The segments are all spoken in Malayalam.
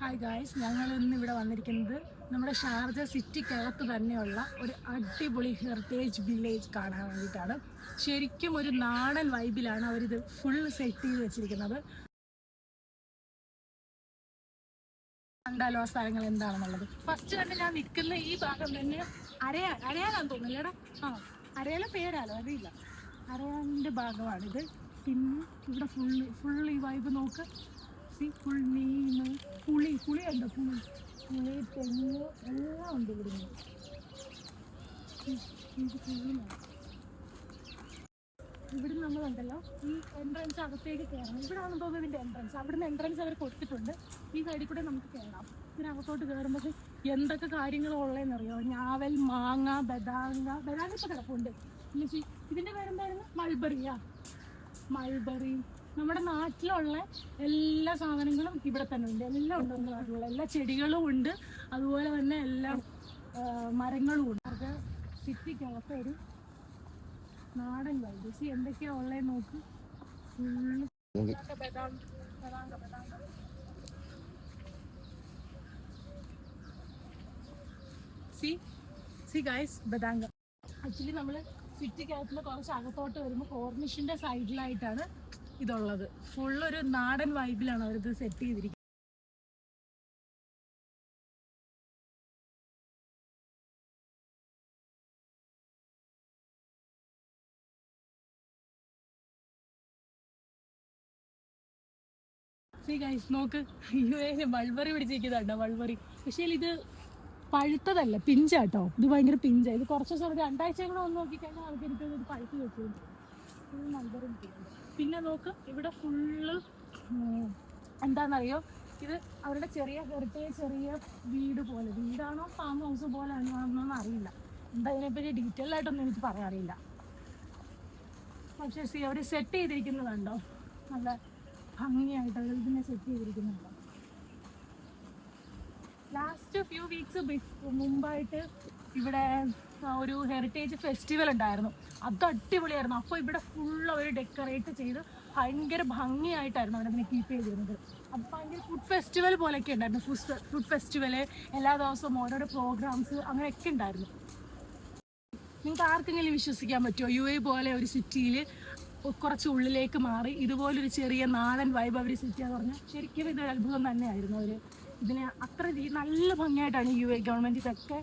ഹായ് ഗായ്സ്, ഞങ്ങൾ ഇന്ന് ഇവിടെ വന്നിരിക്കുന്നത് നമ്മുടെ ഷാർജ സിറ്റിക്കകത്ത് തന്നെയുള്ള ഒരു അടിപൊളി ഹെറിറ്റേജ് വില്ലേജ് കാണാൻ വേണ്ടിയിട്ടാണ്. ശരിക്കും ഒരു നാടൻ വൈബിലാണ് അവരിത് ഫുൾ സെറ്റ് ചെയ്ത് വെച്ചിരിക്കുന്നത്. കണ്ടാലോ ആ സ്ഥലങ്ങൾ എന്താണെന്നുള്ളത്. ഫസ്റ്റ് തന്നെ ഞാൻ നിൽക്കുന്ന ഈ ഭാഗം തന്നെ അരയാനാന്ന് തോന്നുന്നില്ലടാ. അരയാലെ പേരാലോ അറിയില്ല. അരയാനിൻ്റെ ഭാഗമാണിത്. പിന്നെ ഇവിടെ ഫുൾ ഈ വൈബ് നോക്ക്. ഫുൾ മീൻ, പുളി ഉണ്ട്, പുളി തെങ്ങ് എല്ലാം ഉണ്ട് ഇവിടുന്ന്. ഇവിടെ നമ്മളുണ്ടല്ലോ ഈ എൻട്രൻസ് അകത്തേക്ക് കയറണം. ഇവിടെ ആണെന്ന് തോന്നുന്നു ഇതിൻ്റെ എൻട്രൻസ്. അവിടുന്ന് എൻട്രൻസ് അവർ കൊടുത്തിട്ടുണ്ട്. ഈ സൈഡിൽ കൂടെ നമുക്ക് കയറാം. ഇതിനകത്തോട്ട് കയറുമ്പോൾ എന്തൊക്കെ കാര്യങ്ങളുള്ളതെന്നറിയോ? ഞാവൽ, മാങ്ങ, ബദാങ്ങ ഇപ്പോൾ കിടപ്പുണ്ട്. ഇതിൻ്റെ പേരെന്തായിരുന്നു? മൾബറി. നമ്മുടെ നാട്ടിലുള്ള എല്ലാ സാധനങ്ങളും ഇവിടെ തന്നെ ഉണ്ട്. എല്ലാം ഉണ്ട് നമ്മുടെ നാട്ടിലുള്ള എല്ലാ ചെടികളും ഉണ്ട്, അതുപോലെ തന്നെ എല്ലാ മരങ്ങളും ഉണ്ട്. അത് സിറ്റിക്കകത്ത് ഒരു നാടൻ വൈബ്. എന്തൊക്കെയാ ഉള്ളത് നോക്ക്. ബദാങ്ക. ആക്ച്വലി നമ്മൾ സിറ്റിക്കകത്തുനിന്ന് കുറച്ച് അകത്തോട്ട് വരുമ്പോൾ കോർണിഷിന്റെ സൈഡിലായിട്ടാണ് ഇതുള്ളത്. ഫുള്ളൊരു നാടൻ വൈബിലാണ് അവരിത് സെറ്റ് ചെയ്തിരിക്കുന്നത്. നോക്ക്, മൾബറി പിടിച്ചിരിക്കുന്നതാണ്ടോ? മൾബറി പക്ഷേ ഇത് പഴുത്തതല്ല, പിഞ്ചാട്ടോ. ഇത് ഭയങ്കര പിഞ്ചാ. ഇത് കുറച്ച് ദിവസം 2 ആഴ്ചകളോ ഒന്ന് നോക്കിക്കഴിഞ്ഞാൽ നമുക്ക് എനിക്ക് ഇത് പഴുത്ത് വെക്കും. മൾബറി കിട്ടുന്നുണ്ട്. പിന്നെ നോക്ക്, ഇവിടെ ഫുള്ള് എന്താണെന്നറിയോ, ഇത് അവരുടെ ചെറിയ വീട് പോലെ, വീടാണോ ഫാം ഹൗസ് പോലെ ആണോന്നൊന്നും അറിയില്ല. എന്താ ഇതിനെപ്പറ്റി ഡീറ്റെയിൽ ആയിട്ടൊന്നും എനിക്ക് പറയാറില്ല. പക്ഷേ അവർ സെറ്റ് ചെയ്തിരിക്കുന്നതുണ്ടോ, നല്ല ഭംഗിയായിട്ട് അവർ ഇതിനെ സെറ്റ് ചെയ്തിരിക്കുന്നുണ്ടോ. ലാസ്റ്റ് ഫ്യൂ വീക്സ് മുമ്പായിട്ട് ഇവിടെ ഒരു ഹെറിറ്റേജ് ഫെസ്റ്റിവൽ ഉണ്ടായിരുന്നു. അത് അടിപൊളിയായിരുന്നു. അപ്പോൾ ഇവിടെ ഫുൾ അവർ ഡെക്കറേറ്റ് ചെയ്ത് ഭയങ്കര ഭംഗിയായിട്ടായിരുന്നു അവരതിനെ കീപ്പ് ചെയ്തിരുന്നത്. അപ്പോൾ ഭയങ്കര ഫുഡ് ഫെസ്റ്റിവൽ പോലെയൊക്കെ ഉണ്ടായിരുന്നു. ഫുഡ് ഫെസ്റ്റിവൽ, എല്ലാ ദിവസവും ഓരോരോ പ്രോഗ്രാംസ് അങ്ങനെയൊക്കെ ഉണ്ടായിരുന്നു. നിങ്ങൾക്ക് ആർക്കെങ്കിലും വിശ്വസിക്കാൻ പറ്റുമോ UAE പോലെ ഒരു സിറ്റിയിൽ കുറച്ച് ഉള്ളിലേക്ക് മാറി ഇതുപോലൊരു ചെറിയ നാടൻ വൈബ് അവർ സെറ്റ് ചെയ്യാന്ന് പറഞ്ഞാൽ ശരിക്കും ഇതൊരു അത്ഭുതം തന്നെയായിരുന്നു. അവർ ഇതിനെ അത്ര നല്ല ഭംഗിയായിട്ടാണ് UAE ഗവൺമെൻറ് ഇതൊക്കെ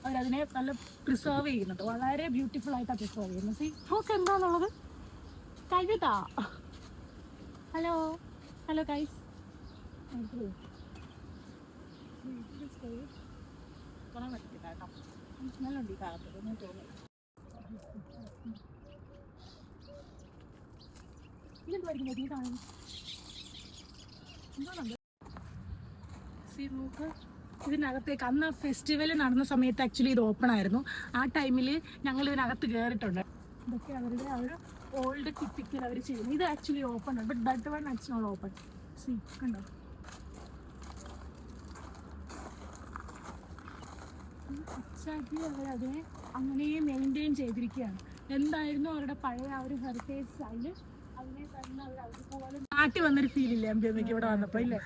അവരതിനെ നല്ല പ്രിസർവ് ചെയ്യുന്നത്. വളരെ ബ്യൂട്ടിഫുൾ ആയിട്ടാണ് പ്രിസർവ് ചെയ്യുന്നത്. നോക്ക് എന്താണെന്നുള്ളത്. കഴുതാ. Hello guys. നല്ലുണ്ട് ഈ കാലത്ത് തോന്നുന്നു. ഇതിനകത്തേക്ക് അന്ന് ഫെസ്റ്റിവൽ നടന്ന സമയത്ത് ആക്ച്വലി ഇത് ഓപ്പൺ ആയിരുന്നു. ആ ടൈമിൽ ഞങ്ങൾ ഇതിനകത്ത് കയറിയിട്ടുണ്ട്. ഇതൊക്കെ അവരുടെ ഓൾഡ് ടിപ്പിക്കൽ അവർ ചെയ്യുന്നത്. ഇത് ആക്ച്വലി ഓപ്പൺ ആണ്, but that one it's not open. കണ്ടോ, എക്സാക്ട്ലി അവരതിനെ അങ്ങനെ മെയിൻറ്റെയിൻ ചെയ്തിരിക്കുകയാണ്. എന്തായിരുന്നു അവരുടെ പഴയ ആ ഒരു ഹെറിറ്റേജ് സ്റ്റൈല്, അതിനെ തന്നെ അവർ അതുപോലെ നാട്ടിൽ വന്നൊരു ഫീലില്ലേ അമ്പി ഇവിടെ വന്നപ്പോൾ ഇല്ലേ?